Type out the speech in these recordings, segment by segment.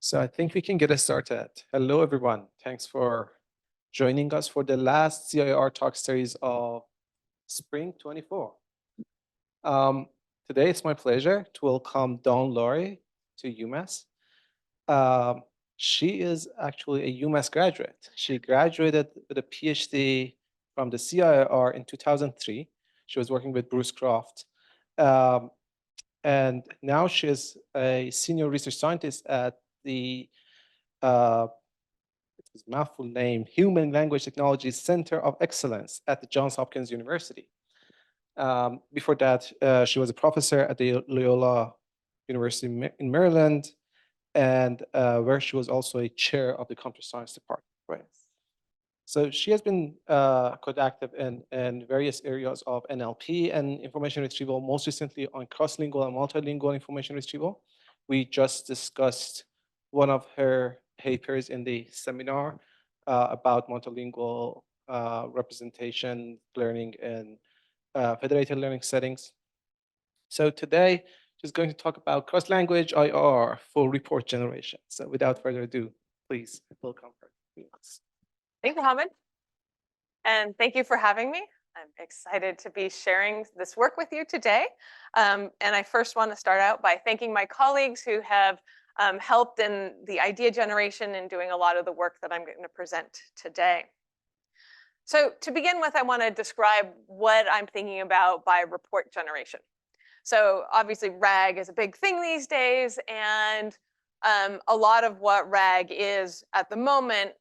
So I think we can get us started. Hello, everyone. Thanks for joining us for the last CIIR talk series of Spring 24. Today, it's my pleasure to welcome Lawrie to UMass. She is actually a UMass graduate. She graduated with a PhD from the CIIR in 2003. She was working with Bruce Croft. And now she is a senior research scientist at the his mouthful name, Human Language Technologies Center of Excellence at the Johns Hopkins University. Before that, she was a professor at the Loyola University in Maryland, and where she was also a chair of the computer science department. Right. So she has been quite active in various areas of NLP and information retrieval, most recently on cross-lingual and multilingual information retrieval. We just discussed one of her papers in the seminar about multilingual representation learning in federated learning settings. So today, she's going to talk about cross-language IR for report generation. So without further ado, please welcome her. Thank you, Mohammed. And thank you for having me. I'm excited to be sharing this work with you today. And I first want to start out by thanking my colleagues who have helped in the idea generation and doing a lot of the work that I'm going to present today. So to begin with, I want to describe what I'm thinking about by report generation. So obviously RAG is a big thing these days, and a lot of what RAG is at the moment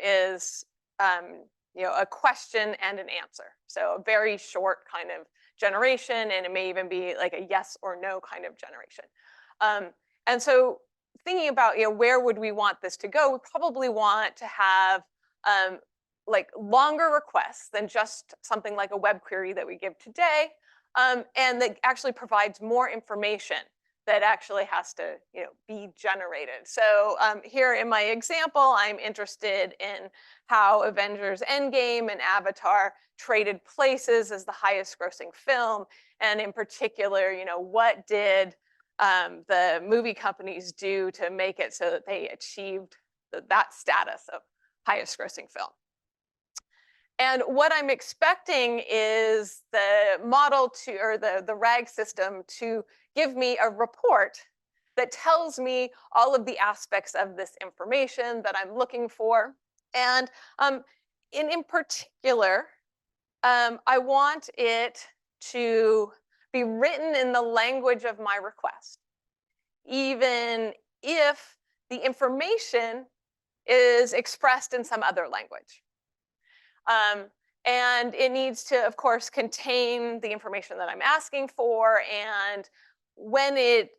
is a question and an answer. So a very short kind of generation, and it may even be like a yes or no kind of generation. And so thinking about where would we want this to go, we probably want to have like longer requests than just something like a web query that we give today, and that actually provides more information that actually has to be generated. So here in my example, I'm interested in how Avengers Endgame and Avatar traded places as the highest grossing film. And in particular, what did the movie companies do to make it so that they achieved that status of highest grossing film? And what I'm expecting is the model or the RAG system to give me a report that tells me all of the aspects of this information that I'm looking for. And in particular, I want it to be written in the language of my request, even if the information is expressed in some other language. And it needs to, of course, contain the information that I'm asking for. And when it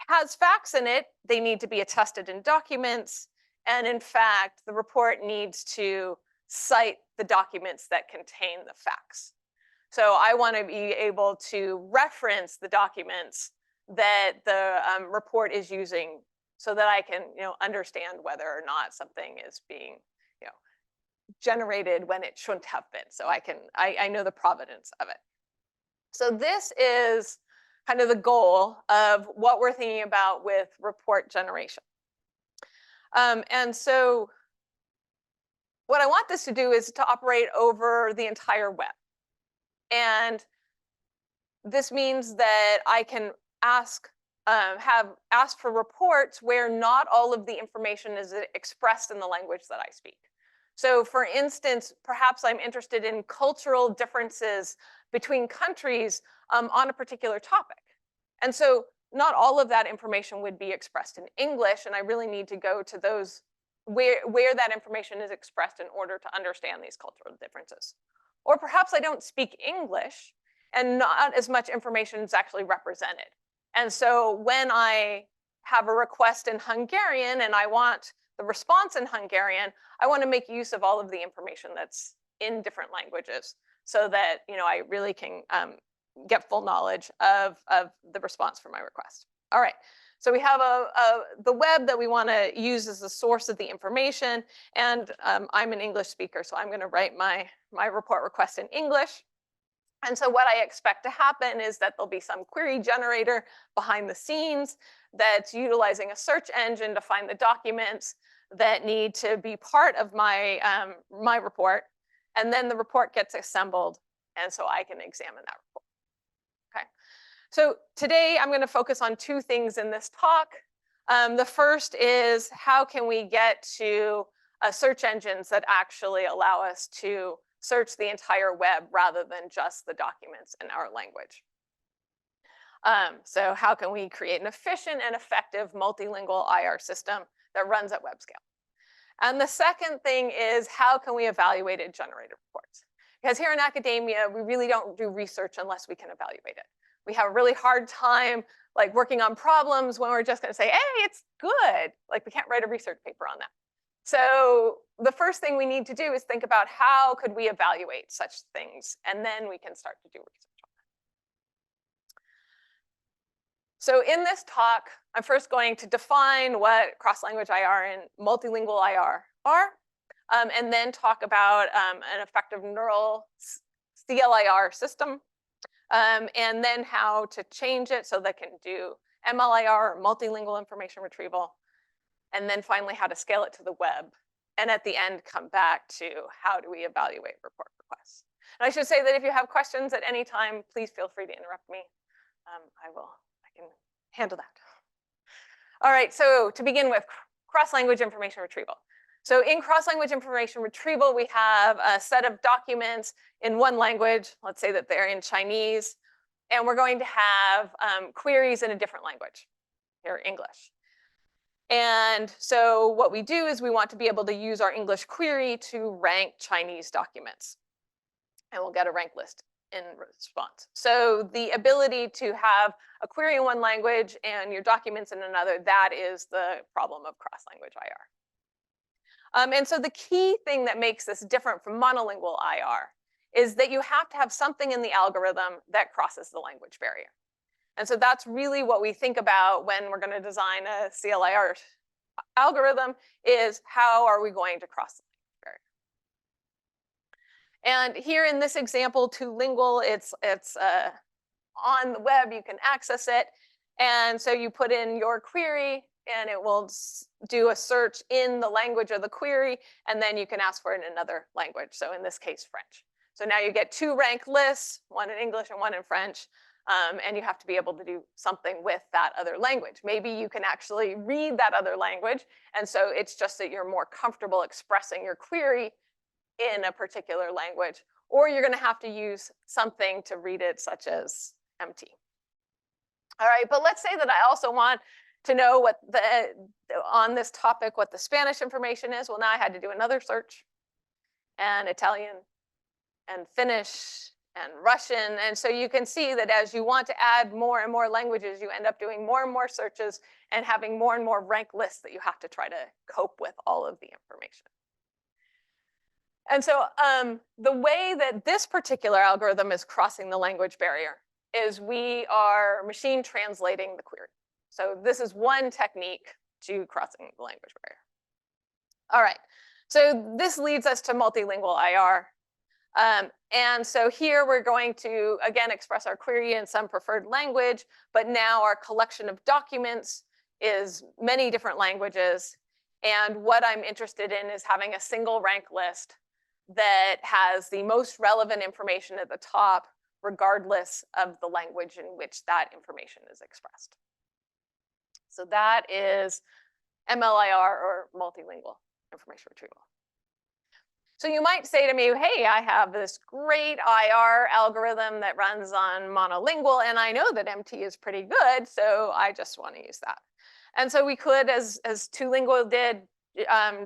has facts in it, they need to be attested in documents. And in fact, the report needs to cite the documents that contain the facts. So I want to be able to reference the documents that the report is using so that I can understand whether or not something is being generated when it shouldn't have been. So I know the provenance of it. So this is kind of the goal of what we're thinking about with report generation. And so what I want this to do is to operate over the entire web. And this means that I can ask for reports where not all of the information is expressed in the language that I speak. So for instance, perhaps I'm interested in cultural differences between countries on a particular topic. And so not all of that information would be expressed in English, and I really need to go to those where that information is expressed in order to understand these cultural differences. Or perhaps I don't speak English, and not as much information is actually represented. And so when I have a request in Hungarian and I want the response in Hungarian, I want to make use of all of the information that's in different languages so that I really can get full knowledge of the response for my request. All right, so we have the web that we want to use as the source of the information, and I'm an English speaker, so I'm going to write my report request in English. And so what I expect to happen is that there'll be some query generator behind the scenes that's utilizing a search engine to find the documents that need to be part of my, my report. And then the report gets assembled, and so I can examine that report. Okay. So today I'm going to focus on two things in this talk. The first is how can we get to search engines that actually allow us to search the entire web rather than just the documents in our language. So how can we create an efficient and effective multilingual IR system that runs at web scale? And the second thing is how can we evaluate generated reports? Because here in academia, we really don't do research unless we can evaluate it. We have a really hard time like working on problems when we're just going to say, hey, it's good. Like we can't write a research paper on that. So the first thing we need to do is think about how could we evaluate such things, and then we can start to do research on that. So in this talk, I'm first going to define what cross-language IR and multilingual IR are, and then talk about an effective neural CLIR system, and then how to change it so that it can do MLIR, or multilingual information retrieval, and then finally how to scale it to the web. And at the end, come back to how do we evaluate report requests. And I should say that if you have questions at any time, please feel free to interrupt me. I can handle that. All right, so to begin with, cross-language information retrieval. So in cross-language information retrieval, we have a set of documents in one language. Let's say that they're in Chinese, and we're going to have queries in a different language, here English. And so what we do is we want to be able to use our English query to rank Chinese documents. And we'll get a rank list in response. So the ability to have a query in one language and your documents in another, that is the problem of cross-language IR. And so the key thing that makes this different from monolingual IR is that you have to have something in the algorithm that crosses the language barrier. And so that's really what we think about when we're going to design a CLIR algorithm, is how are we going to cross the language barrier? And here in this example, TwoLingual, it's on the web, you can access it. And so you put in your query, and it will do a search in the language of the query, and then you can ask for it in another language. So in this case, French. So now you get two ranked lists, one in English and one in French. And you have to be able to do something with that other language. Maybe you can actually read that other language. And so it's just that you're more comfortable expressing your query in a particular language, or you're going to have to use something to read it, such as MT. All right, but let's say that I also want to know what on this topic, what the Spanish information is. Well, now I had to do another search, and Italian, and Finnish, and Russian. And so you can see that as you want to add more and more languages, you end up doing more and more searches and having more and more ranked lists that you have to try to cope with all of the information. And so the way that this particular algorithm is crossing the language barrier is we are machine translating the query. So this is one technique to crossing the language barrier. All right, so this leads us to multilingual IR. And so here we're going to, again, express our query in some preferred language, but now our collection of documents is many different languages. And what I'm interested in is having a single rank list that has the most relevant information at the top, regardless of the language in which that information is expressed. So that is MLIR, or multilingual information retrieval. So you might say to me, hey, I have this great IR algorithm that runs on monolingual, and I know that MT is pretty good, so I just want to use that. And so we could, as TwoLingual did,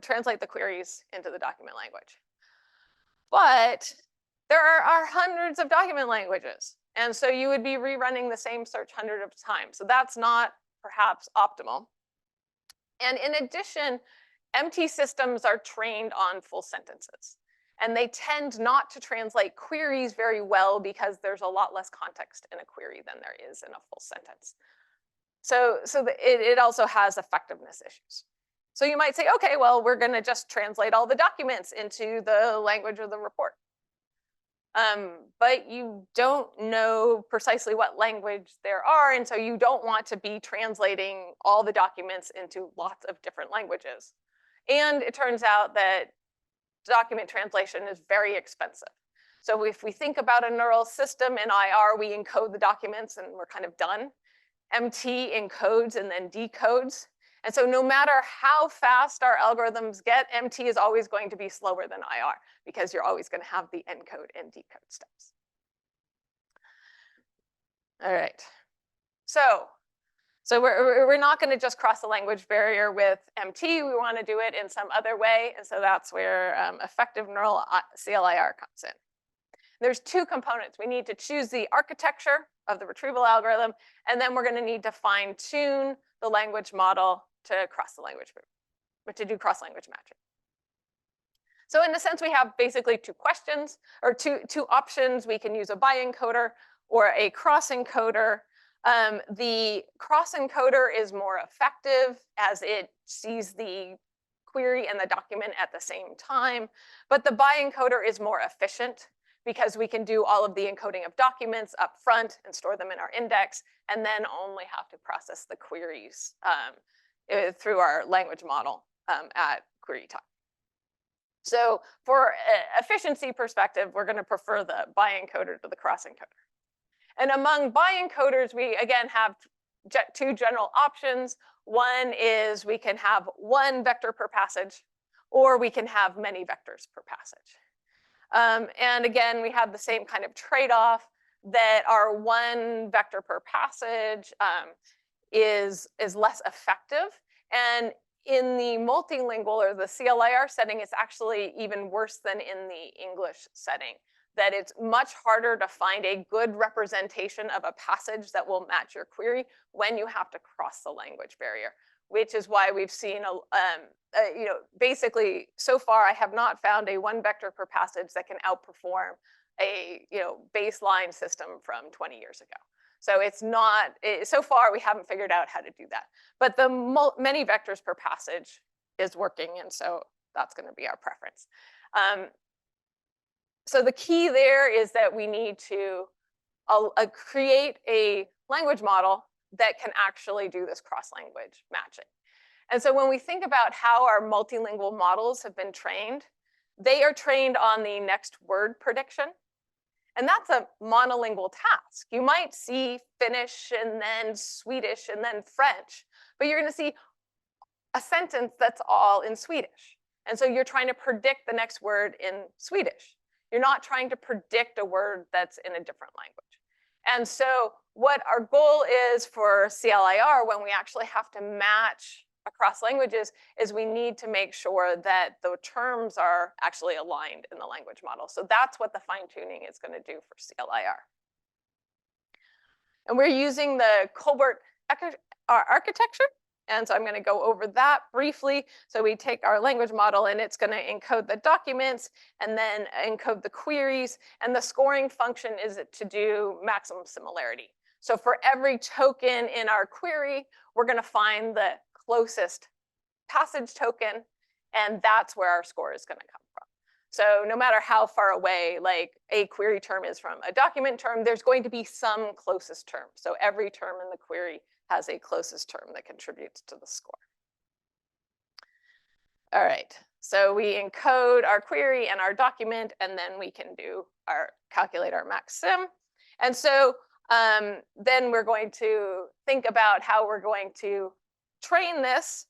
translate the queries into the document language. But there are hundreds of document languages, and so you would be rerunning the same search hundreds of times. So that's not perhaps optimal. And in addition, MT systems are trained on full sentences, and they tend not to translate queries very well because there's a lot less context in a query than there is in a full sentence. So it also has effectiveness issues. So you might say, okay, well, we're going to just translate all the documents into the language of the report. but you don't know precisely what language there are, and so you don't want to be translating all the documents into lots of different languages. And it turns out that document translation is very expensive. So if we think about a neural system in IR, we encode the documents and we're kind of done. MT encodes and then decodes. And so no matter how fast our algorithms get, MT is always going to be slower than IR because you're always going to have the encode and decode steps. All right. So we're not going to just cross the language barrier with MT. We want to do it in some other way. And so that's where effective neural CLIR comes in. There's two components. We need to choose the architecture of the retrieval algorithm, and then we're going to need to fine tune the language model to cross the language barrier, but to do cross-language matching. So in a sense, we have basically two questions, or two options. We can use a bi-encoder or a cross-encoder. The cross-encoder is more effective as it sees the query and the document at the same time, but the bi-encoder is more efficient because we can do all of the encoding of documents up front and store them in our index, and then only have to process the queries through our language model at query time. So for efficiency perspective, we're going to prefer the bi-encoder to the cross-encoder. And among bi-encoders, we again have two general options. One is we can have one vector per passage, or we can have many vectors per passage. And again, we have the same kind of trade-off that our one vector per passage is less effective. And in the multilingual or the CLIR setting, it's actually even worse than in the English setting, that it's much harder to find a good representation of a passage that will match your query when you have to cross the language barrier, which is why we've seen, basically so far I have not found a one vector per passage that can outperform a, baseline system from 20 years ago. So it's not, so far we haven't figured out how to do that. But the many vectors per passage is working, and so that's going to be our preference. So the key there is that we need to create a language model that can actually do this cross-language matching. And so when we think about how our multilingual models have been trained, they are trained on the next word prediction. And that's a monolingual task. You might see Finnish and then Swedish and then French, but you're going to see a sentence that's all in Swedish. And so you're trying to predict the next word in Swedish. You're not trying to predict a word that's in a different language. And so what our goal is for CLIR when we actually have to match across languages is we need to make sure that the terms are actually aligned in the language model. So that's what the fine tuning is going to do for CLIR. And we're using the ColBERT architecture. And so I'm going to go over that briefly. So we take our language model and it's going to encode the documents and then encode the queries. And the scoring function is to do maximum similarity. So for every token in our query, we're going to find the closest passage token, and that's where our score is going to come from. So no matter how far away like a query term is from a document term, there's going to be some closest term. So every term in the query has a closest term that contributes to the score. All right, so we encode our query and our document, and then we can calculate our max sim. And so then we're going to think about how we're going to train this.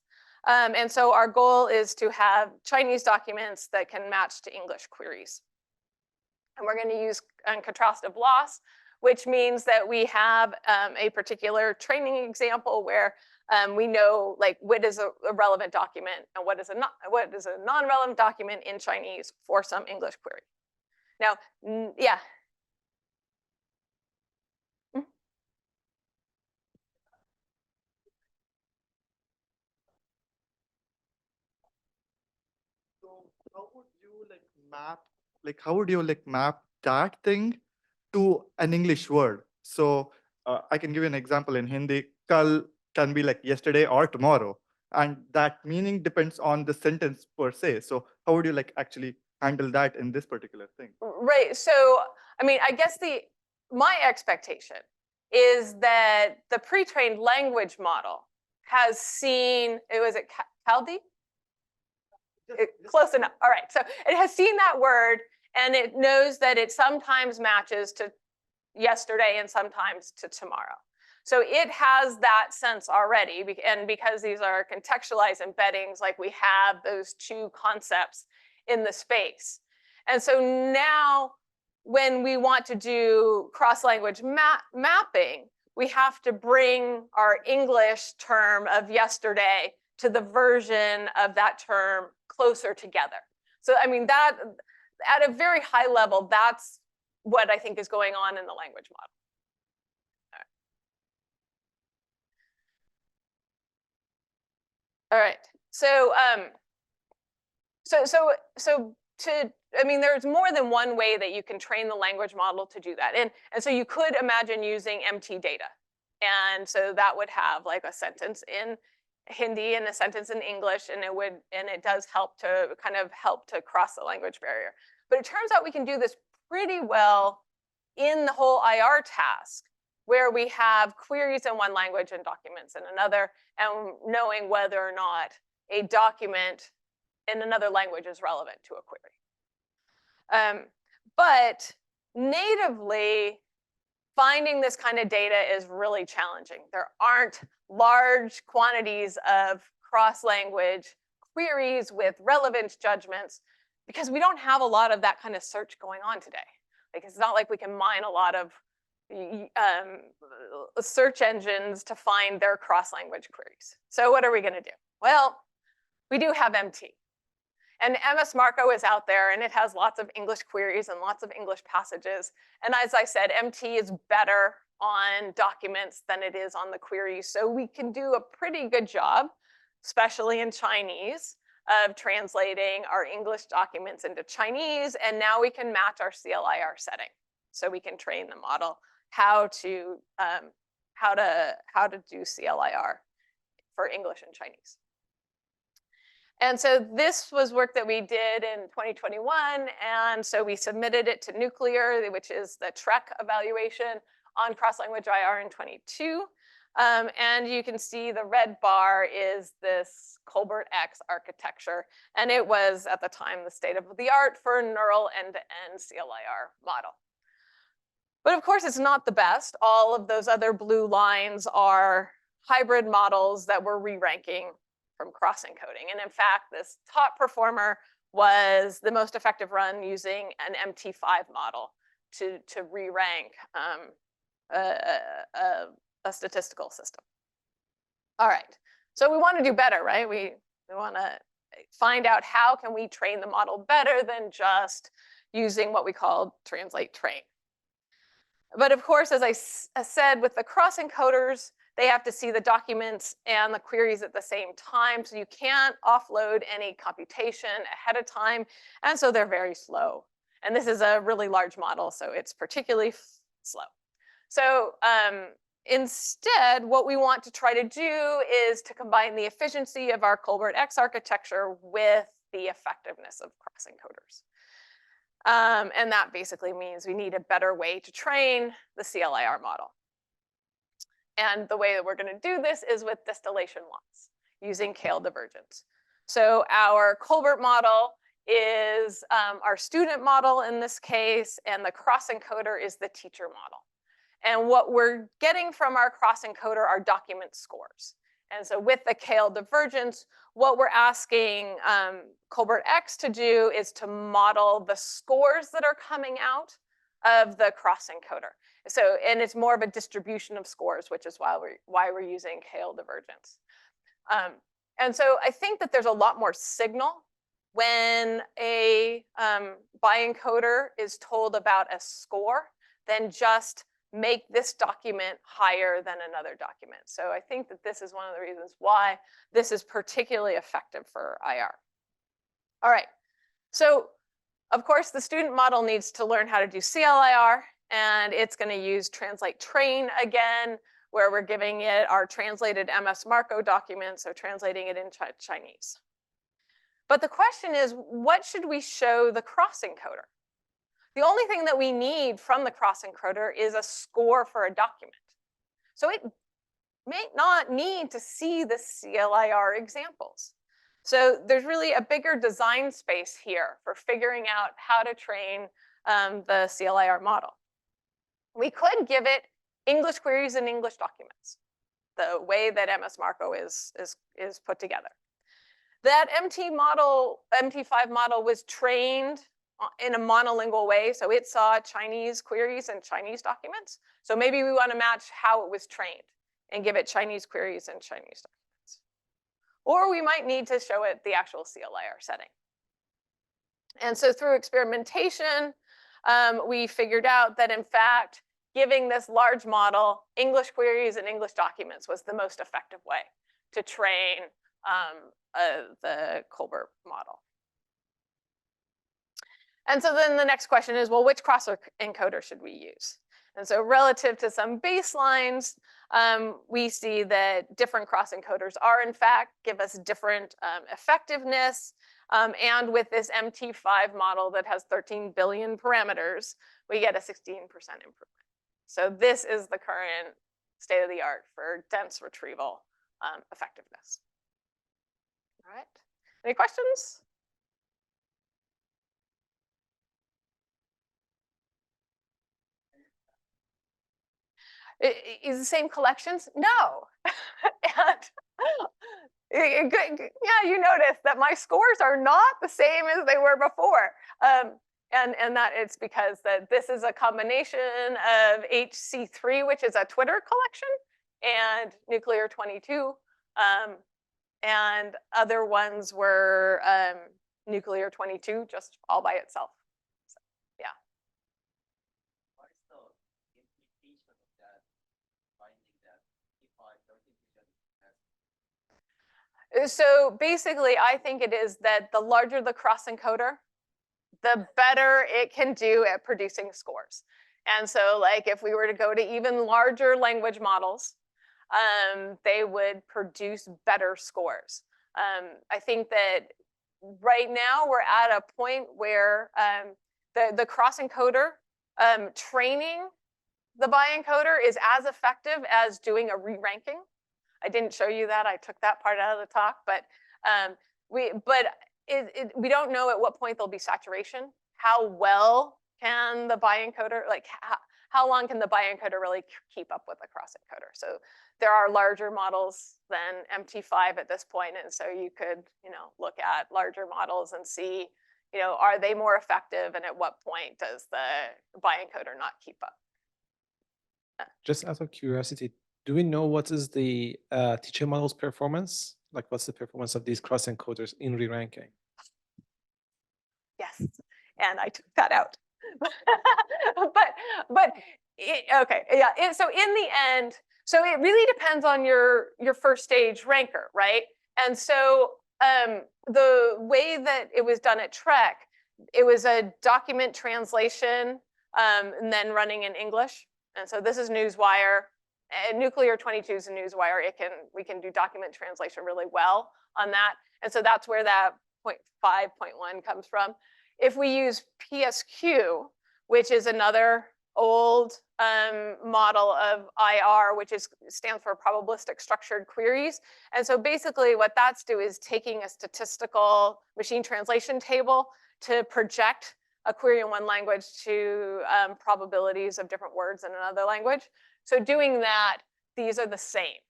And so our goal is to have Chinese documents that can match to English queries. And we're going to use contrastive loss, which means that we have a particular training example where we know like what is a relevant document and what is a non-relevant document in Chinese for some English query. Now, yeah. How would you map that thing to an English word? So I can give you an example in Hindi. Kal can be like yesterday or tomorrow, and that meaning depends on the sentence per se. So how would you actually handle that in this particular thing. Right. So, I mean, I guess my expectation is that the pre-trained language model has seen, was it CalD? Close enough. All right. So it has seen that word and it knows that it sometimes matches to yesterday and sometimes to tomorrow. So it has that sense already. And because these are contextualized embeddings, like we have those two concepts in the space. And so now when we want to do cross-language mapping, we have to bring our English term of yesterday to the version of that term closer together. So, I mean, that at a very high level, that's what I think is going on in the language model. All right. So, I mean, there's more than one way that you can train the language model to do that. And so you could imagine using MT data. And so that would have like a sentence in Hindi and a sentence in English, and it does help to kind of help to cross the language barrier. But it turns out we can do this pretty well in the whole IR task, where we have queries in one language and documents in another, and knowing whether or not a document in another language is relevant to a query. But natively, finding this kind of data is really challenging. There aren't large quantities of cross-language queries with relevance judgments because we don't have a lot of that kind of search going on today. Like, it's not like we can mine a lot of search engines to find their cross-language queries. So what are we going to do? Well, we do have MT. And MS Marco is out there, and it has lots of English queries and lots of English passages. And as I said, MT is better on documents than it is on the queries. So we can do a pretty good job, especially in Chinese, of translating our English documents into Chinese. And now we can match our CLIR setting. So we can train the model how to do CLIR for English and Chinese. And so this was work that we did in 2021. And so we submitted it to NeuCLIR, which is the TREC evaluation on cross-language IR in 22. And you can see the red bar is this ColBERT X architecture. And it was, at the time, the state of the art for neural end-to-end CLIR model. But of course, it's not the best. All of those other blue lines are hybrid models that we're re-ranking from cross-encoding. And in fact, this top performer was the most effective run using an MT5 model to re-rank a statistical system. All right, so we want to do better, right? We want to find out how can we train the model better than just using what we call translate train. But of course, as I said, with the cross-encoders, they have to see the documents and the queries at the same time. So you can't offload any computation ahead of time. And so they're very slow. And this is a really large model, so it's particularly slow. So instead, what we want to try to do is to combine the efficiency of our ColBERT X architecture with the effectiveness of cross-encoders. And that basically means we need a better way to train the CLIR model. And the way that we're going to do this is with distillation loss using Kale divergence. So our ColBERT model is our student model in this case, and the cross-encoder is the teacher model. And what we're getting from our cross-encoder are document scores. And so with the Kale divergence, what we're asking ColBERT X to do is to model the scores that are coming out of the cross-encoder. So, and it's more of a distribution of scores, which is why we're using Kale divergence. And so I think that there's a lot more signal when a biencoder is told about a score than just make this document higher than another document. So I think that this is one of the reasons why this is particularly effective for IR. All right, so of course the student model needs to learn how to do CLIR, and it's going to use translate train again, where we're giving it our translated MS Marco document, so translating it in Chinese. But the question is, what should we show the cross encoder? The only thing that we need from the cross encoder is a score for a document. So it may not need to see the CLIR examples. So there's really a bigger design space here for figuring out how to train the CLIR model. We could give it English queries and English documents, the way that MS Marco is put together. That MT5 model was trained in a monolingual way, so it saw Chinese queries and Chinese documents. So maybe we want to match how it was trained and give it Chinese queries and Chinese documents. Or we might need to show it the actual CLIR setting. And so through experimentation, we figured out that in fact, giving this large model English queries and English documents was the most effective way to train the ColBERT model. And so then the next question is, well, which cross encoder should we use? And so relative to some baselines, we see that different cross encoders are in fact give us different effectiveness. And with this MT5 model that has 13 billion parameters, we get a 16% improvement. So this is the current state of the art for dense retrieval effectiveness. All right, any questions? Is the same collections? No. And yeah, you notice that my scores are not the same as they were before. And that it's because that this is a combination of HC3, which is a Twitter collection, and NeuCLIR 22. And other ones were NeuCLIR 22, just all by itself. So, yeah. What is the implication of that, finding that So basically, I think it is that the larger the cross encoder, the better it can do at producing scores. And so like if we were to go to even larger language models, they would produce better scores. I think that right now we're at a point where the cross encoder training the bi-encoder is as effective as doing a re-ranking. I didn't show you that. I took that part out of the talk, but we don't know at what point there'll be saturation. How well can the bi-encoder, like how long can the bi-encoder really keep up with the cross-encoder? So there are larger models than MT5 at this point, and so you could, look at larger models and see, are they more effective, and at what point does the bi-encoder not keep up? Just out of curiosity, do we know what is the teacher model's performance? Like what's the performance of these cross encoders in re-ranking? Yes, and I took that out. Okay, yeah. So in the end, so it really depends on your first stage ranker, right? And so the way that it was done at TREC, it was a document translation and then running in English. And so this is newswire. And NeuCLIR 22 is a newswire. We can do document translation really well on that. And so that's where that 0.5, 0.1 comes from. If we use PSQ, which is another old model of IR, which stands for probabilistic structured queries. And so basically what that's do is taking a statistical machine translation table to project a query in one language to probabilities of different words in another language. So doing that, these are the same.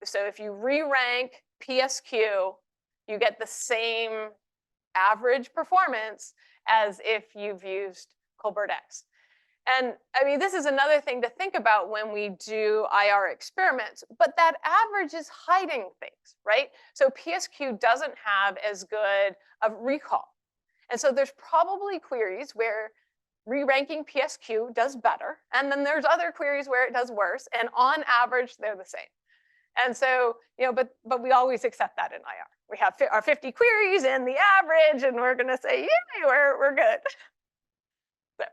So if you re-rank PSQ, you get the same average performance as if you've used ColBERT X. And I mean, this is another thing to think about when we do IR experiments, but that average is hiding things, right? So PSQ doesn't have as good of recall. And so there's probably queries where re-ranking PSQ does better, and then there's other queries where it does worse, and on average, they're the same. And so, but we always accept that in IR. We have our 50 queries and the average, and we're gonna say, yay, we're good. So.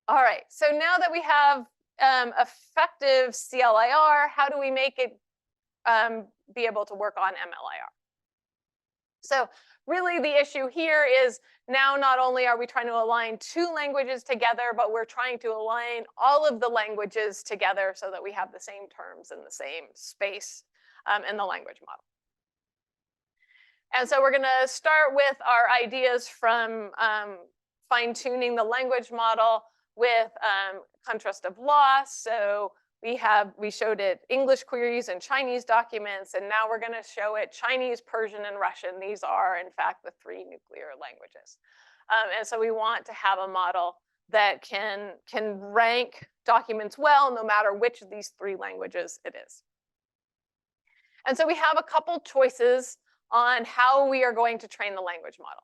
All right, so now that we have effective CLIR, how do we make it be able to work on MLIR. So really the issue here is now not only are we trying to align two languages together, but we're trying to align all of the languages together so that we have the same terms in the same space in the language model. And so we're going to start with our ideas from fine-tuning the language model with contrast of loss. So we showed it English queries and Chinese documents, and now we're going to show it Chinese, Persian, and Russian. These are, in fact, the 3 nuclear languages. And so we want to have a model that can rank documents well, no matter which of these 3 languages it is. And so we have a couple choices on how we are going to train the language model.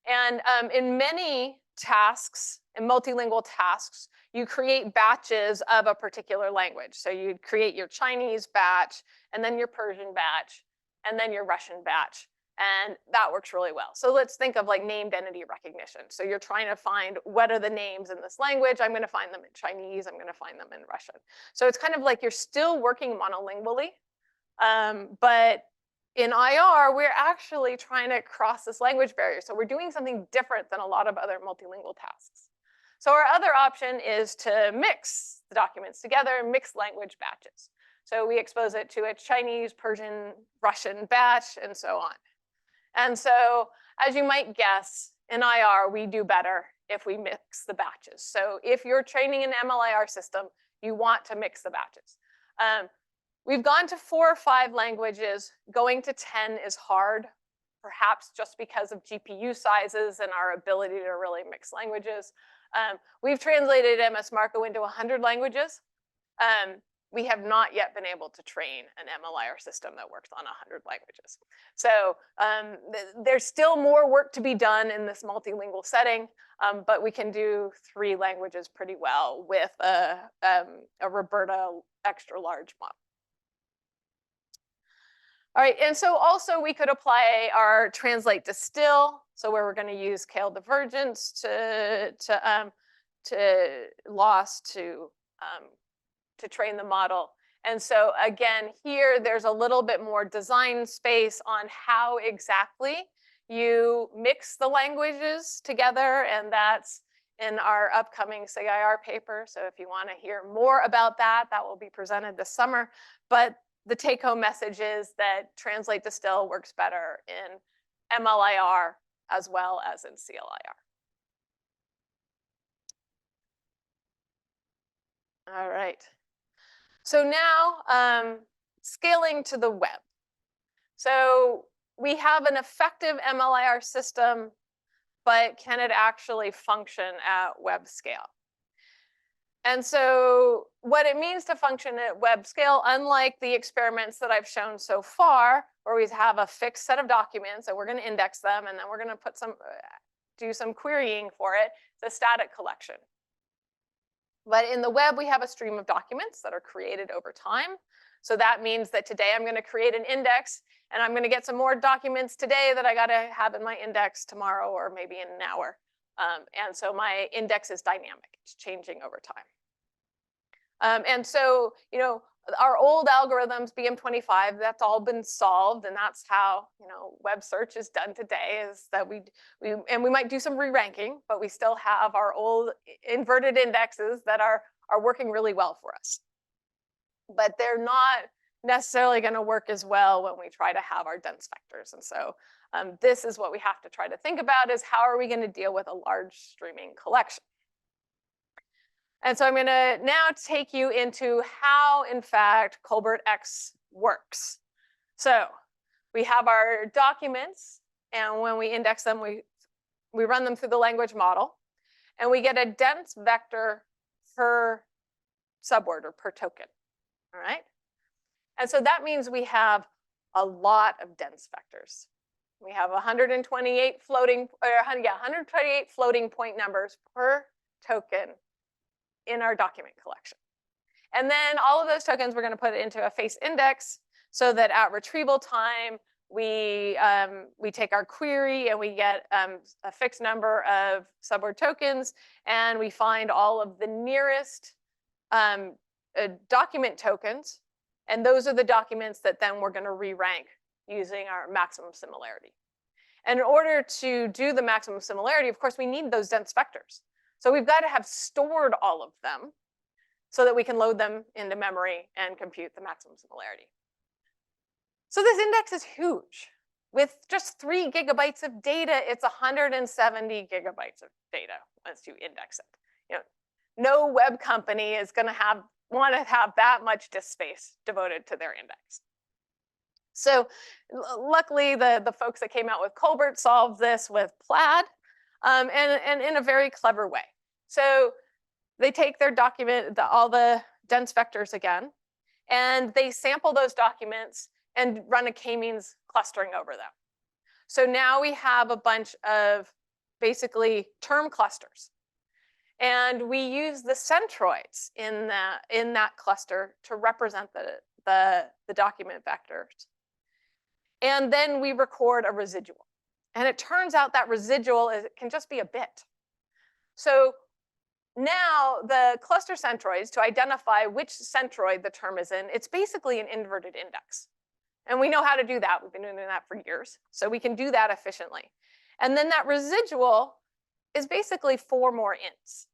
And in many tasks, in multilingual tasks, you create batches of a particular language. So you'd create your Chinese batch, and then your Persian batch, and then your Russian batch. And that works really well. So let's think of like named entity recognition. So you're trying to find what are the names in this language. I'm going to find them in Chinese. I'm going to find them in Russian. So it's kind of like you're still working monolingually, but in IR, we're actually trying to cross this language barrier. So we're doing something different than a lot of other multilingual tasks. So our other option is to mix the documents together, mix language batches. So we expose it to a Chinese, Persian, Russian batch, and so on. And so, as you might guess, in IR, we do better if we mix the batches. So if you're training an MLIR system, you want to mix the batches. We've gone to 4 or 5 languages. Going to 10 is hard, perhaps just because of GPU sizes and our ability to really mix languages. We've translated MS Marco into 100 languages. We have not yet been able to train an MLIR system that works on 100 languages. So there's still more work to be done in this multilingual setting, but we can do 3 languages pretty well with a Roberta extra large model. All right, and so also we could apply our translate distill, so where we're going to use KL divergence to loss to train the model. And so again, here there's a little bit more design space on how exactly you mix the languages together, and that's in our upcoming CIIR paper. So if you want to hear more about that, that will be presented this summer. But the take-home message is that translate distill works better in MLIR as well as in CLIR. All right. So now scaling to the web. So we have an effective MLIR system, but can it actually function at web scale? And so what it means to function at web scale, unlike the experiments that I've shown so far, where we have a fixed set of documents and we're going to index them, and then we're going to put do some querying for it, it's a static collection. But in the web, we have a stream of documents that are created over time. So that means that today I'm going to create an index, and I'm going to get some more documents today that I got to have in my index tomorrow or maybe in an hour. And so my index is dynamic. It's changing over time. And so, you know, our old algorithms, BM25, that's all been solved, and that's how, you know, web search is done today, is that we might do some re-ranking, but we still have our old inverted indexes that are working really well for us. But they're not necessarily going to work as well when we try to have our dense vectors. And so this is what we have to try to think about, is how are we going to deal with a large streaming collection? And so I'm going to now take you into how, in fact, ColBERT X works. So we have our documents, and when we index them, we run them through the language model, and we get a dense vector per subword or per token. All right? And so that means we have a lot of dense vectors. We have 128 floating point numbers per token in our document collection. And then all of those tokens, we're going to put it into a face index so that at retrieval time, we take our query and we get a fixed number of subword tokens, and we find all of the nearest document tokens And those are the documents that then we're going to re-rank using our maximum similarity. And in order to do the maximum similarity, of course, we need those dense vectors. So we've got to have stored all of them so that we can load them into memory and compute the maximum similarity. So this index is huge. With just 3 gigabytes of data, it's 170 gigabytes of data once you index it. You know, no web company is going to want to have that much disk space devoted to their index. So luckily, the folks that came out with ColBERT solved this with Plaid, and in a very clever way. So they take their document, all the dense vectors again, and they sample those documents and run a k-means clustering over them. So now we have a bunch of basically term clusters. And we use the centroids in that cluster to represent the document vectors. And then we record a residual. And it turns out that residual can just be a bit. So now the cluster centroids, to identify which centroid the term is in, it's basically an inverted index. And we know how to do that. We've been doing that for years. So we can do that efficiently. And then that residual is basically 4 more ints.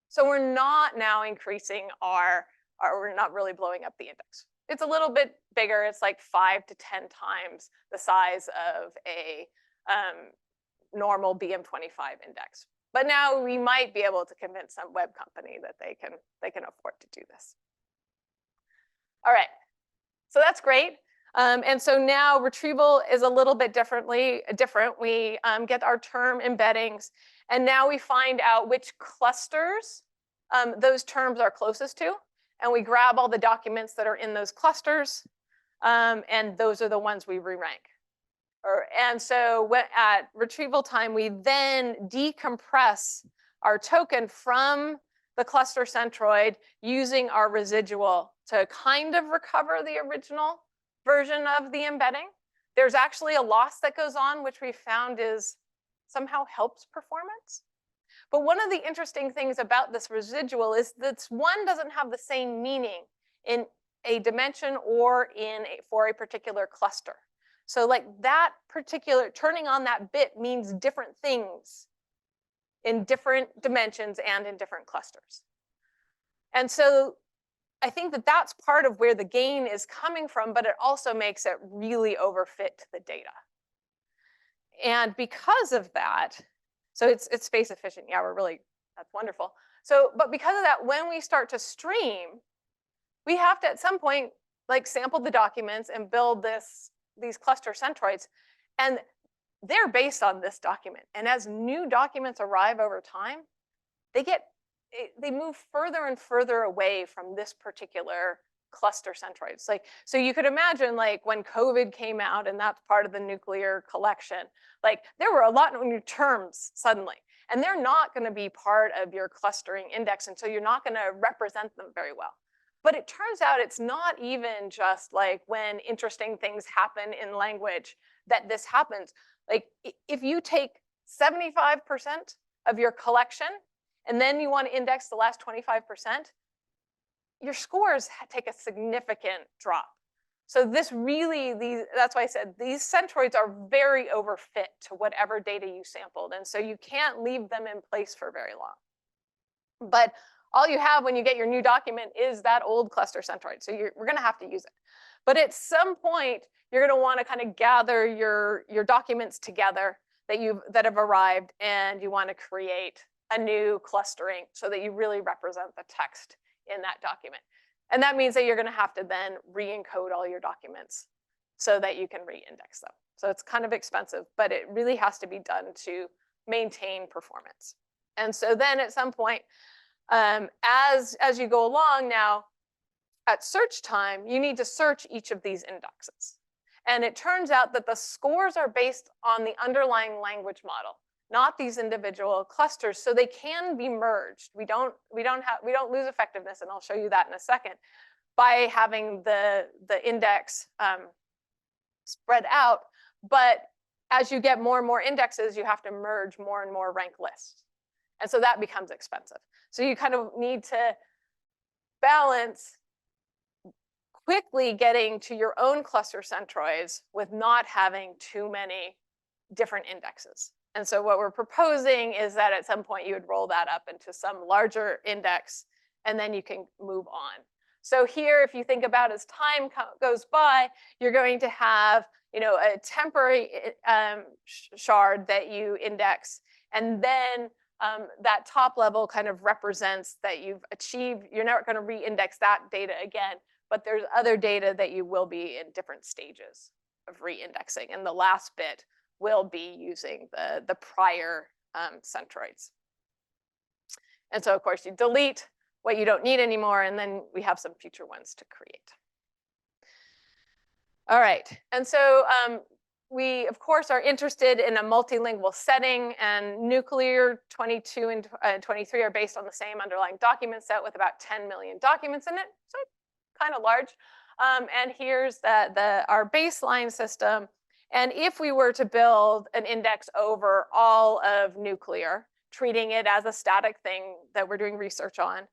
So we're not now increasing we're not really blowing up the index. It's a little bit bigger. It's like 5 to 10 times the size of a normal BM25 index. But now we might be able to convince some web company that they can afford to do this. All right, so that's great. And so now retrieval is a little bit different. We get our term embeddings, and now we find out which clusters those terms are closest to, and we grab all the documents that are in those clusters, and those are the ones we re-rank. And so at retrieval time, we then decompress our token from the cluster centroid using our residual to kind of recover the original version of the embedding. There's actually a loss that goes on, which we found is somehow helps performance. But one of the interesting things about this residual is that one doesn't have the same meaning in a dimension or for a particular cluster. So like that particular, turning on that bit means different things in different dimensions and in different clusters. And so I think that that's part of where the gain is coming from, but it also makes it really overfit to the data. And because of that, so it's space efficient. Yeah, that's wonderful. So, but because of that, when we start to stream, we have to at some point like sample the documents and build these cluster centroids, and they're based on this document. And as new documents arrive over time, they move further and further away from this particular cluster centroids. Like, so you could imagine like when COVID came out and that's part of the nuclear collection, like there were a lot of new terms suddenly, and they're not going to be part of your clustering index, and so you're not going to represent them very well. But it turns out it's not even just like when interesting things happen in language that this happens. Like if you take 75% of your collection and then you want to index the last 25%, your scores take a significant drop. So that's why I said these centroids are very overfit to whatever data you sampled. And so you can't leave them in place for very long. But all you have when you get your new document is that old cluster centroid. So we're going to have to use it. But at some point, you're going to want to kind of gather your documents together that have arrived, and you want to create a new clustering so that you really represent the text in that document. And that means that you're going to have to then re-encode all your documents so that you can re-index them. So it's kind of expensive, but it really has to be done to maintain performance. And so then at some point, as you go along now, at search time, you need to search each of these indexes. And it turns out that the scores are based on the underlying language model, not these individual clusters, so they can be merged. We don't lose effectiveness, and I'll show you that in a second, by having the index spread out. But as you get more and more indexes, you have to merge more and more ranked lists. And so that becomes expensive. So you kind of need to balance quickly getting to your own cluster centroids with not having too many different indexes. And so what we're proposing is that at some point you would roll that up into some larger index, and then you can move on. So here, if you think about as time goes by, you're going to have, a temporary shard that you index, and then that top level kind of represents that you've achieved. You're not going to re-index that data again, but there's other data that you will be in different stages of re-indexing, and the last bit will be using the prior centroids. And so, of course, you delete what you don't need anymore, and then we have some future ones to create. All right, and so we, of course, are interested in a multilingual setting, and NeuCLIR 22 and 23 are based on the same underlying document set with about 10 million documents in it, so kind of large. And here's our baseline system. And if we were to build an index over all of NeuCLIR, treating it as a static thing that we're doing research on,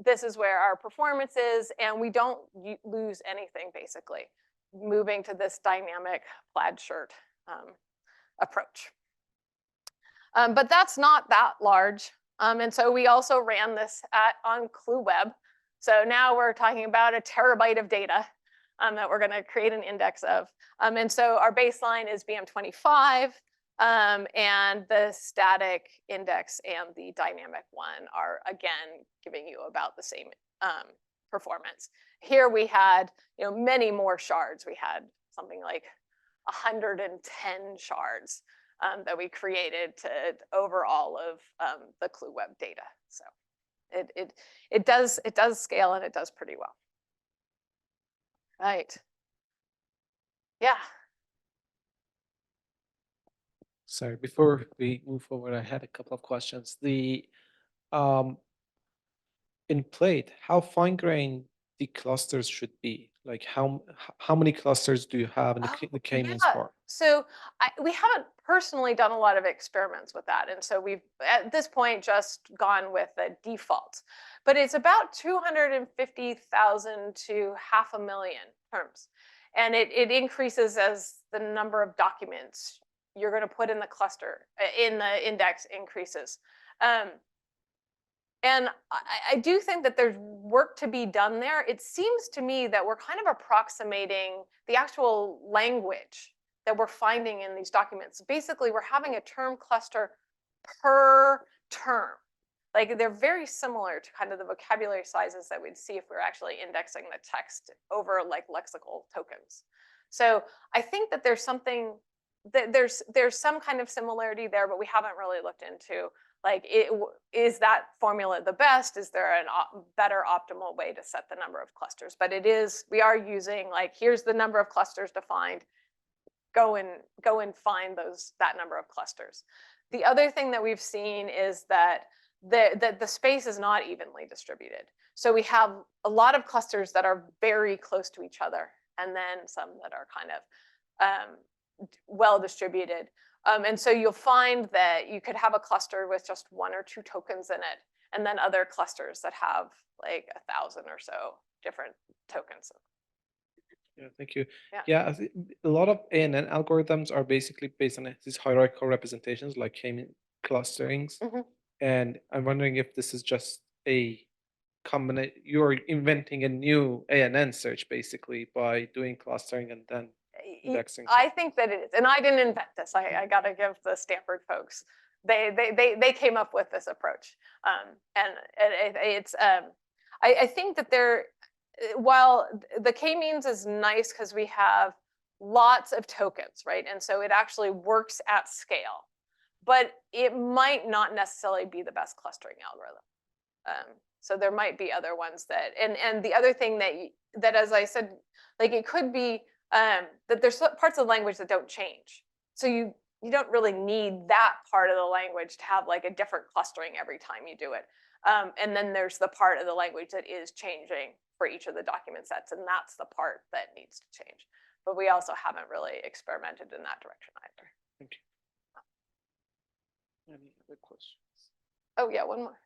this is where our performance is, and we don't lose anything, basically, moving to this dynamic plaid shirt approach. But that's not that large. And so we also ran this on ClueWeb. So now we're talking about a terabyte of data that we're going to create an index of. And so our baseline is BM25, and the static index and the dynamic one are, again, giving you about the same performance. Here we had many more shards. We had something like 110 shards that we created to over all of the ClueWeb data. So it does scale, and it does pretty well. Right. Yeah. Sorry, before we move forward, I had a couple of questions. The in plate, how fine-grained the clusters should be? Like how many clusters do you have in the k-means for? So we haven't personally done a lot of experiments with that, and so we've at this point just gone with the default. But it's about 250,000 to 500,000 terms, and it increases as the number of documents you're going to put in the cluster in the index increases. And I do think that there's work to be done there. It seems to me that we're kind of approximating the actual language that we're finding in these documents. Basically, we're having a term cluster per term. Like they're very similar to kind of the vocabulary sizes that we'd see if we were actually indexing the text over like lexical tokens. So I think that there's something, that there's some kind of similarity there, but we haven't really looked into like, is that formula the best? Is there a better optimal way to set the number of clusters? But we are using like, here's the number of clusters defined. Go and find that number of clusters. The other thing that we've seen is that the space is not evenly distributed. So we have a lot of clusters that are very close to each other, and then some that are kind of well distributed. And so you'll find that you could have a cluster with just 1 or 2 tokens in it, and then other clusters that have like 1,000 or so different tokens. Yeah, thank you. Yeah, a lot of ANN algorithms are basically based on these hierarchical representations like k-mean clusterings. And I'm wondering if this is just a combination, you're inventing a new ANN search basically by doing clustering and then indexing. I think that it is, and I didn't invent this. I got to give the Stanford folks, they came up with this approach, and it's I think that while the k-means is nice because we have lots of tokens, right, and so it actually works at scale, but it might not necessarily be the best clustering algorithm. So there might be other ones that, and the other thing that as I said, like it could be that there's parts of the language that don't change. So you don't really need that part of the language to have like a different clustering every time you do it. And then there's the part of the language that is changing for each of the document sets, and that's the part that needs to change. But we also haven't really experimented in that direction either. Thank you. Any other questions? Oh yeah, one more.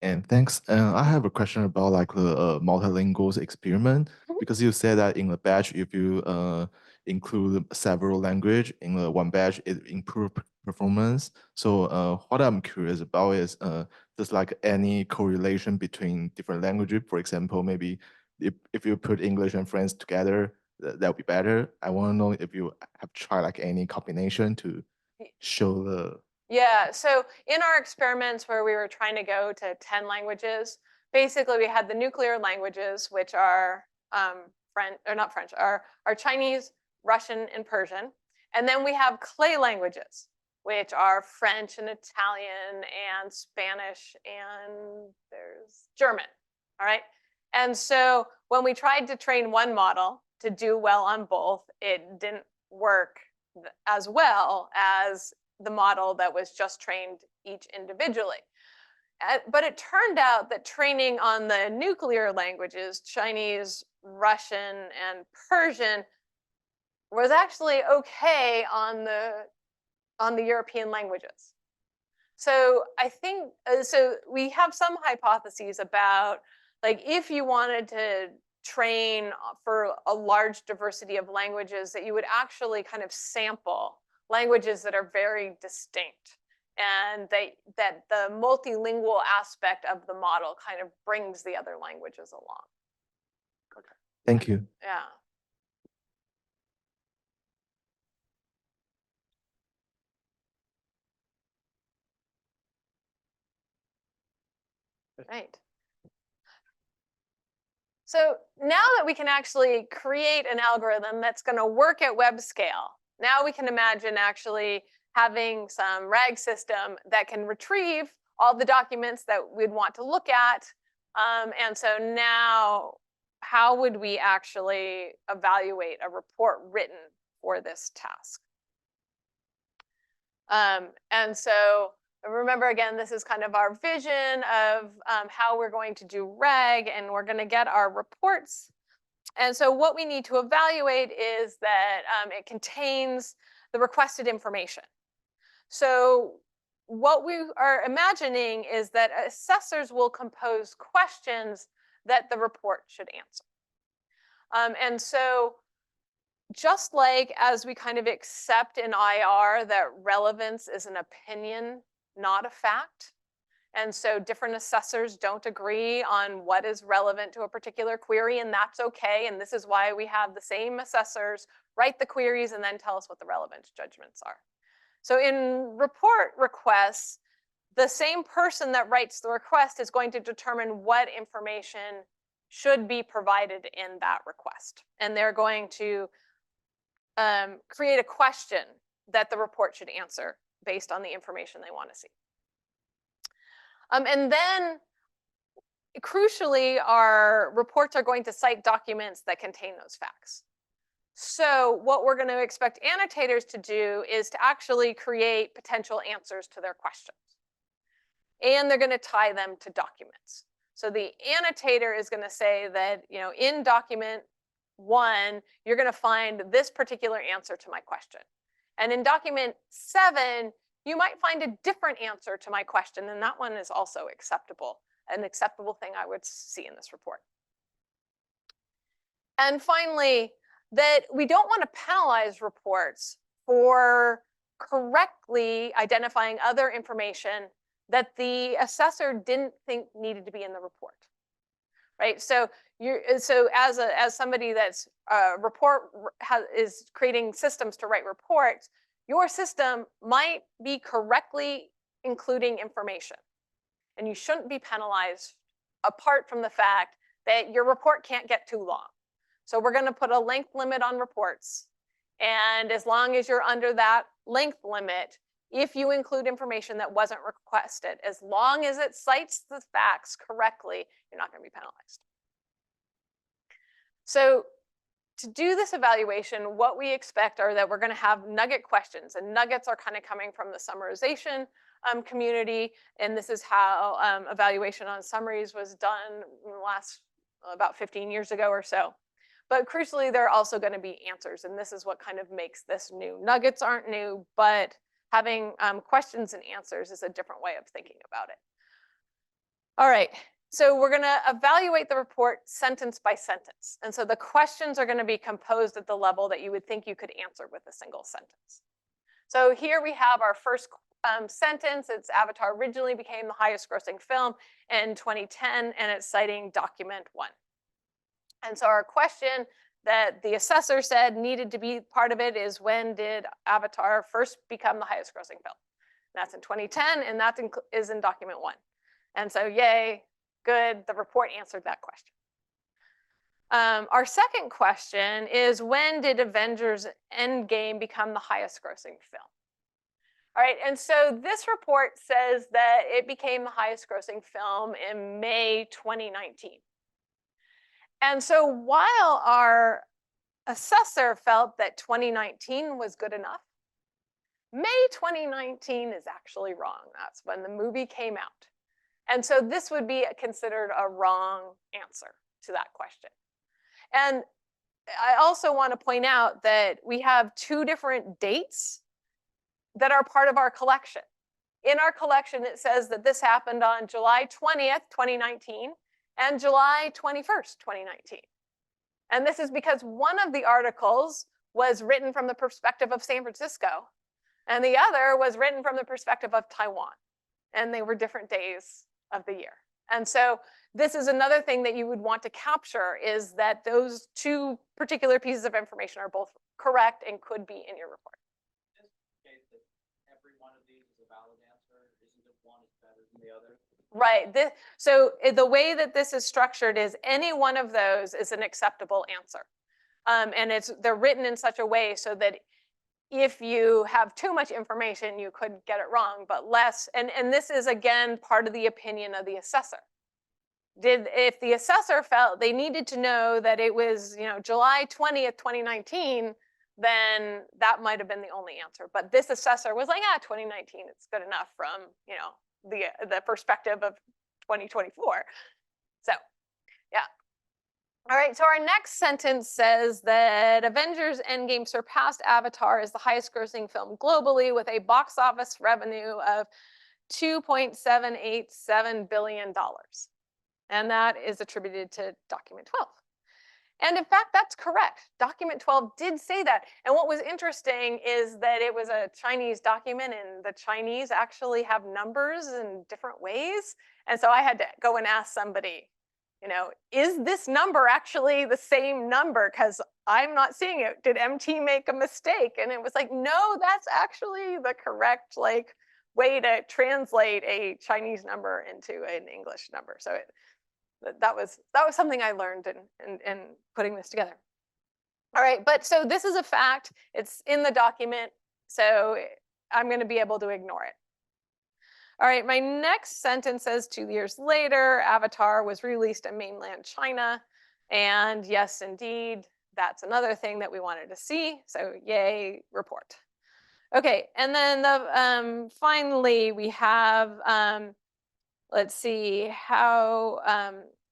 And thanks. I have a question about like the multilingual experiment, because you said that in the batch, if you include several language in the one batch, it improve performance. So what I'm curious about is, there's like any correlation between different languages? For example, maybe if you put English and French together, that would be better. I want to know if you have tried like any combination to show the. Yeah, so in our experiments where we were trying to go to 10 languages, basically we had the nuclear languages, which are French, or not French, are Chinese, Russian, and Persian. And then we have clay languages, which are French and Italian and Spanish, and there's German, all right? And so when we tried to train one model to do well on both, it didn't work as well as the model that was just trained each individually. But it turned out that training on the nuclear languages, Chinese, Russian, and Persian, was actually okay on the European languages. So I think, so we have some hypotheses about, like, if you wanted to train for a large diversity of languages, that you would actually kind of sample languages that are very distinct, and that the multilingual aspect of the model kind of brings the other languages along. Okay. Thank you. Yeah. Right. So now that we can actually create an algorithm that's going to work at web scale, now we can imagine actually having some RAG system that can retrieve all the documents that we'd want to look at. And so now, how would we actually evaluate a report written for this task? And so remember, again, this is kind of our vision of how we're going to do RAG, and we're going to get our reports. And so what we need to evaluate is that it contains the requested information. So what we are imagining is that assessors will compose questions that the report should answer. And so just like as we kind of accept in IR that relevance is an opinion, not a fact, and so different assessors don't agree on what is relevant to a particular query, and that's okay. And this is why we have the same assessors write the queries and then tell us what the relevance judgments are. So in report requests, the same person that writes the request is going to determine what information should be provided in that request. And they're going to create a question that the report should answer based on the information they want to see. And then, crucially, our reports are going to cite documents that contain those facts. So what we're going to expect annotators to do is to actually create potential answers to their questions. And they're going to tie them to documents. So the annotator is going to say that, you know, in document 1, you're going to find this particular answer to my question. And in document 7, you might find a different answer to my question, and that one is also acceptable, an acceptable thing I would see in this report. And finally, that we don't want to penalize reports for correctly identifying other information that the assessor didn't think needed to be in the report, right? So as somebody that's is creating systems to write reports, your system might be correctly including information, and you shouldn't be penalized apart from the fact that your report can't get too long. So we're going to put a length limit on reports, and as long as you're under that length limit, if you include information that wasn't requested, as long as it cites the facts correctly, you're not going to be penalized. So to do this evaluation, what we expect are that we're going to have nugget questions, and nuggets are kind of coming from the summarization community, and this is how evaluation on summaries was done in the last about 15 years ago or so. But crucially, there are also going to be answers, and this is what kind of makes this new. Nuggets aren't new, but having questions and answers is a different way of thinking about it. All right, so we're going to evaluate the report sentence by sentence. And so the questions are going to be composed at the level that you would think you could answer with a single sentence. So here we have our first sentence. It's Avatar originally became the highest grossing film in 2010, and it's citing document 1. And so our question that the assessor said needed to be part of it is, when did Avatar first become the highest grossing film? And that's in 2010, and that is in document 1. And so yay, good, the report answered that question. Our second question is, when did Avengers Endgame become the highest grossing film? All right, and so this report says that it became the highest grossing film in May 2019. And so while our assessor felt that 2019 was good enough, May 2019 is actually wrong. That's when the movie came out. And so this would be considered a wrong answer to that question. And I also want to point out that we have 2 different dates that are part of our collection. In our collection, it says that this happened on July 20th, 2019, and July 21st, 2019. And this is because one of the articles was written from the perspective of San Francisco, and the other was written from the perspective of Taiwan. And they were different days of the year. And so this is another thing that you would want to capture, is that those 2 particular pieces of information are both correct and could be in your report. Every one of these is a valid answer. Isn't it one is better than the other? Right. So the way that this is structured is any one of those is an acceptable answer. And they're written in such a way so that if you have too much information, you could get it wrong, but less. And this is, again, part of the opinion of the assessor. If the assessor felt they needed to know that it was, July 20th, 2019, then that might have been the only answer. But this assessor was like, 2019, it's good enough from, the perspective of 2024. So, yeah. All right, so our next sentence says that Avengers Endgame surpassed Avatar as the highest grossing film globally with a box office revenue of $2.787 billion. And that is attributed to document 12. And in fact, that's correct. Document 12 did say that. And what was interesting is that it was a Chinese document, and the Chinese actually have numbers in different ways. And so I had to go and ask somebody, is this number actually the same number? Because I'm not seeing it. Did MT make a mistake? And it was like, no, that's actually the correct way to translate a Chinese number into an English number. So that was something I learned in putting this together. All right, but so this is a fact. It's in the document, so I'm going to be able to ignore it. All right, my next sentence says 2 years later, Avatar was released in mainland China. And yes, indeed, that's another thing that we wanted to see. So yay, report. Okay, and then finally we have, let's see,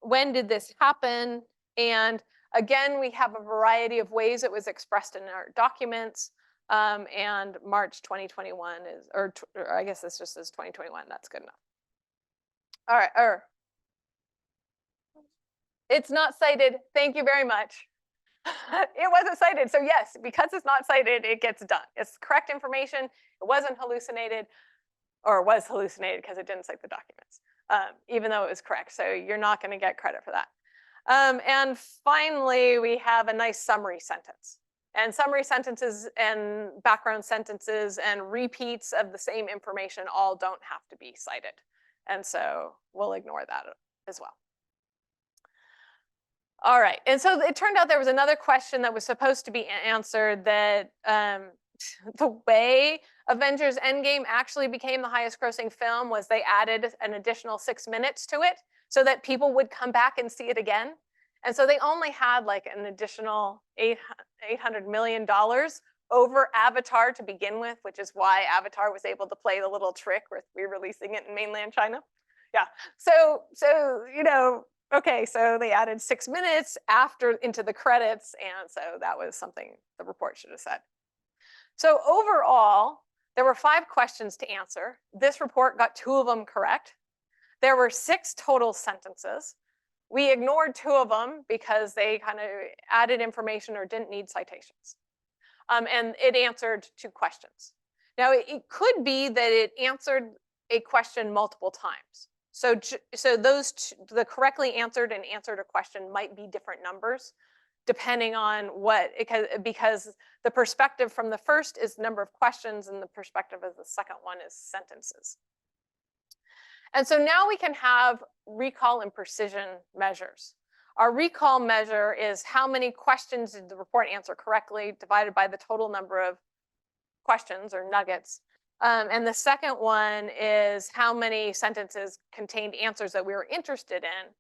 when did this happen? And again, we have a variety of ways it was expressed in our documents. And March 2021 is, or I guess this just says 2021. That's good enough. All right, it's not cited. Thank you very much. It wasn't cited. So yes, because it's not cited, it gets done. It's correct information. It wasn't hallucinated, or was hallucinated because it didn't cite the documents, even though it was correct. So you're not going to get credit for that. And finally, we have a nice summary sentence. And summary sentences and background sentences and repeats of the same information all don't have to be cited. And so we'll ignore that as well. All right, and so it turned out there was another question that was supposed to be answered, that the way Avengers Endgame actually became the highest grossing film was they added an additional 6 minutes to it so that people would come back and see it again. And so they only had an additional $800 million over Avatar to begin with, which is why Avatar was able to play the little trick with re-releasing it in mainland China. Yeah, so okay, so they added 6 minutes into the credits, and so that was something the report should have said. So overall, there were 5 questions to answer. This report got 2 of them correct. there were 6 total sentences. We ignored 2 of them because they kind of added information or didn't need citations. And it answered 2 questions. Now, it could be that it answered a question multiple times. So the correctly answered and answered a question might be different numbers, depending on what, because the perspective from the first is number of questions and the perspective of the second one is sentences. And so now we can have recall and precision measures. Our recall measure is how many questions did the report answer correctly divided by the total number of questions or nuggets. And the second one is how many sentences contained answers that we were interested in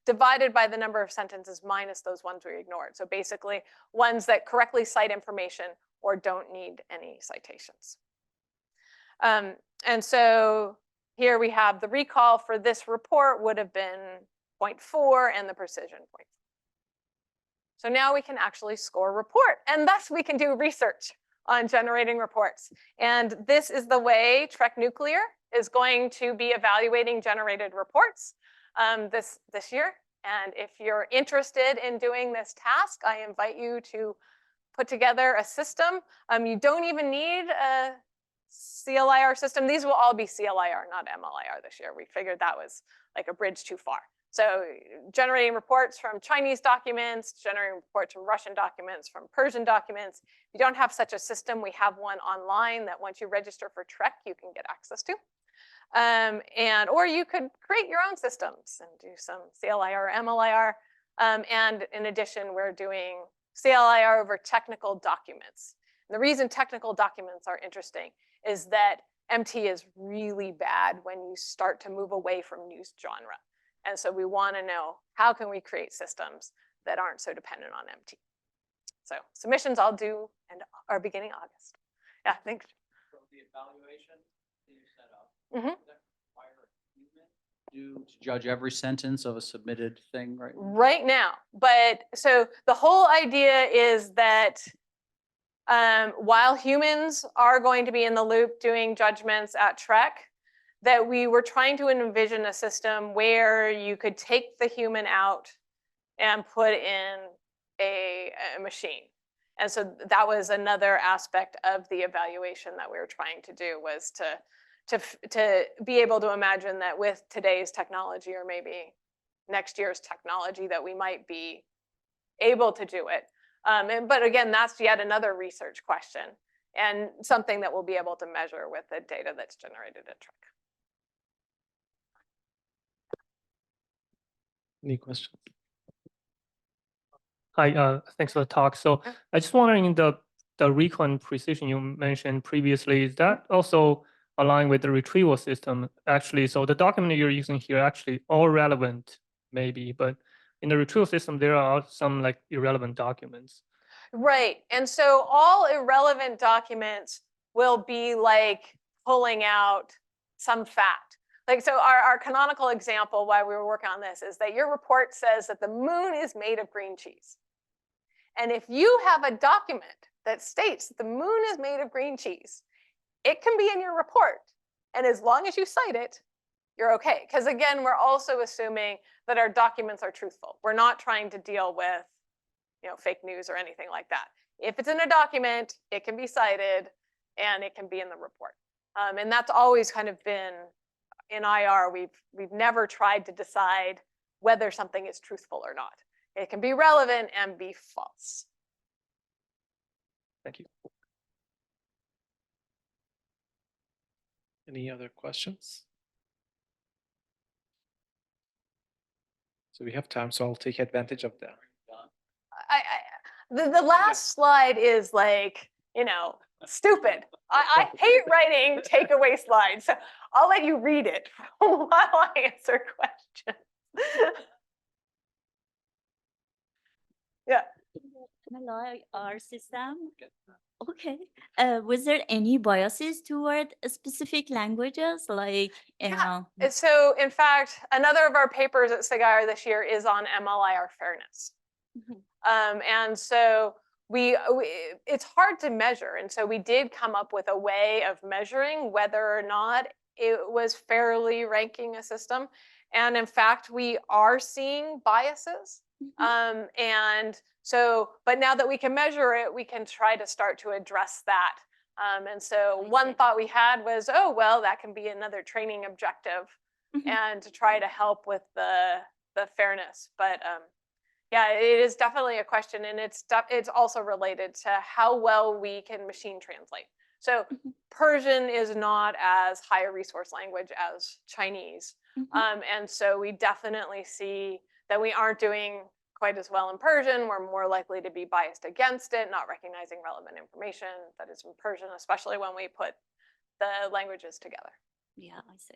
divided by the number of sentences minus those ones we ignored. So basically ones that correctly cite information or don't need any citations. And so here we have the recall for this report would have been 0.4 and the precision 0.4. So now we can actually score a report, and thus we can do research on generating reports. And this is the way TREC NeuCLIR is going to be evaluating generated reports this year. And if you're interested in doing this task, I invite you to put together a system. You don't even need a CLIR system. These will all be CLIR, not MLIR this year. We figured that was like a bridge too far. So generating reports from Chinese documents, generating reports from Russian documents, from Persian documents. If you don't have such a system, we have one online that once you register for TREC, you can get access to. Or you could create your own systems and do some CLIR or MLIR. And in addition, we're doing CLIR over technical documents. And the reason technical documents are interesting is that MT is really bad when you start to move away from news genre. And so we want to know, how can we create systems that aren't so dependent on MT? So submissions I'll do and are beginning August. Yeah, thanks. So the evaluation that you set up, Mhm. does that require a human to judge every sentence of a submitted thing right now? Right now. But so the whole idea is that while humans are going to be in the loop doing judgments at TREC, that we were trying to envision a system where you could take the human out and put in a machine. And so that was another aspect of the evaluation that we were trying to do, was to be able to imagine that with today's technology or maybe next year's technology that we might be able to do it. But again, that's yet another research question and something that we'll be able to measure with the data that's generated at TREC. Any questions? Hi, thanks for the talk. So I just wondering, the recall and precision you mentioned previously, is that also aligned with the retrieval system? Actually, so the document you're using here actually all relevant, maybe, but in the retrieval system, there are some like irrelevant documents. Right. And so all irrelevant documents will be like pulling out some fact. Like, so our canonical example while we were working on this is that your report says that the moon is made of green cheese. And if you have a document that states that the moon is made of green cheese, it can be in your report. And as long as you cite it, you're okay. Because again, we're also assuming that our documents are truthful. We're not trying to deal with, fake news or anything like that. If it's in a document, it can be cited and it can be in the report. And that's always kind of been in IR. We've never tried to decide whether something is truthful or not. It can be relevant and be false. Thank you. Any other questions? So we have time, so I'll take advantage of that. The last slide is like, stupid. I hate writing takeaway slides, so I'll let you read it while I answer questions. Yeah. MLIR system. Okay. Was there any biases toward specific languages, like? So in fact, another of our papers at CIIR this year is on MLIR fairness. Mm-hmm. And so it's hard to measure. And so we did come up with a way of measuring whether or not it was fairly ranking a system. And in fact, we are seeing biases. And so, but now that we can measure it, we can try to start to address that. And so one thought we had was, oh, well, that can be another training objective and to try to help with the fairness. But yeah, it is definitely a question, and it's also related to how well we can machine translate. So Persian is not as high a resource language as Chinese. And so we definitely see that we aren't doing quite as well in Persian. We're more likely to be biased against it, not recognizing relevant information that is in Persian, especially when we put the languages together. Yeah, I see.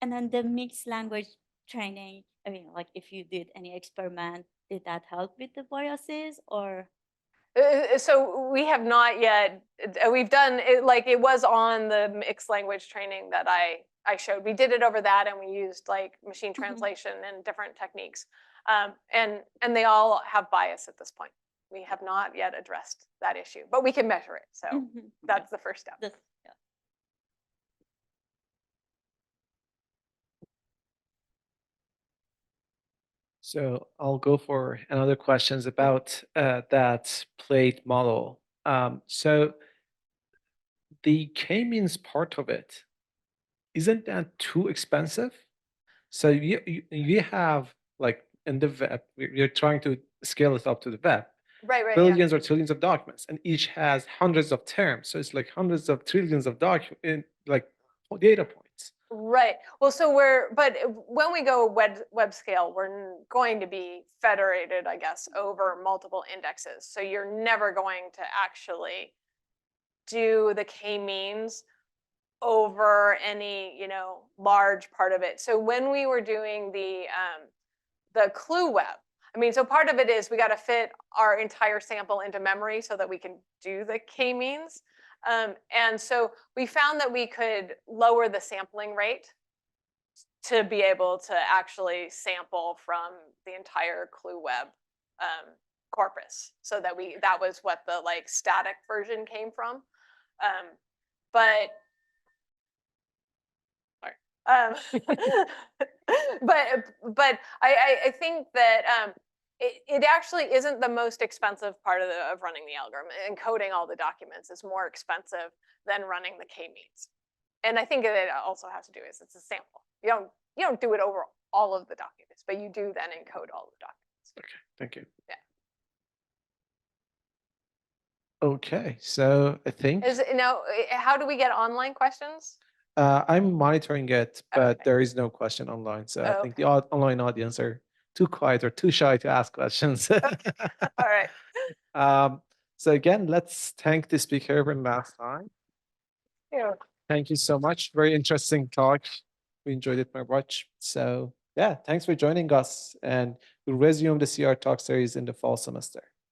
And then the mixed language training, I mean, like if you did any experiment, did that help with the biases or? So we have not yet, we've done it, like it was on the mixed language training that I showed. We did it over that, and we used like machine translation and different techniques. And they all have bias at this point. We have not yet addressed that issue, but we can measure it. So that's the first step. Yeah. So I'll go for another questions about that plate model. So the k-means part of it, isn't that too expensive? So you have like in the web, you're trying to scale it up to the web. Right, yeah. Billions or trillions of documents, and each has hundreds of terms. So it's like hundreds of trillions of document, like data points. Right. Well, so but when we go web scale, we're going to be federated, I guess, over multiple indexes. So you're never going to actually do the k-means over any, large part of it. So when we were doing the CLIR web, I mean, so part of it is we got to fit our entire sample into memory so that we can do the k-means. And so we found that we could lower the sampling rate to be able to actually sample from the entire CLIR web corpus. So that that was what the like static version came from. But I think that it actually isn't the most expensive part of running the algorithm. Encoding all the documents is more expensive than running the k-means. And I think it also has to do is it's a sample. You don't do it over all of the documents, but you do then encode all the documents. Okay, thank you. Yeah. Okay, so I think how do we get online questions? I'm monitoring it, but Okay. there is no question online. So I think the Okay. online audience are too quiet or too shy to ask questions. All right. So again, let's thank the speaker one last time. Yeah. Thank you so much. Very interesting talk. We enjoyed it very much. So yeah, thanks for joining us. And we'll resume the CR talk series in the fall semester.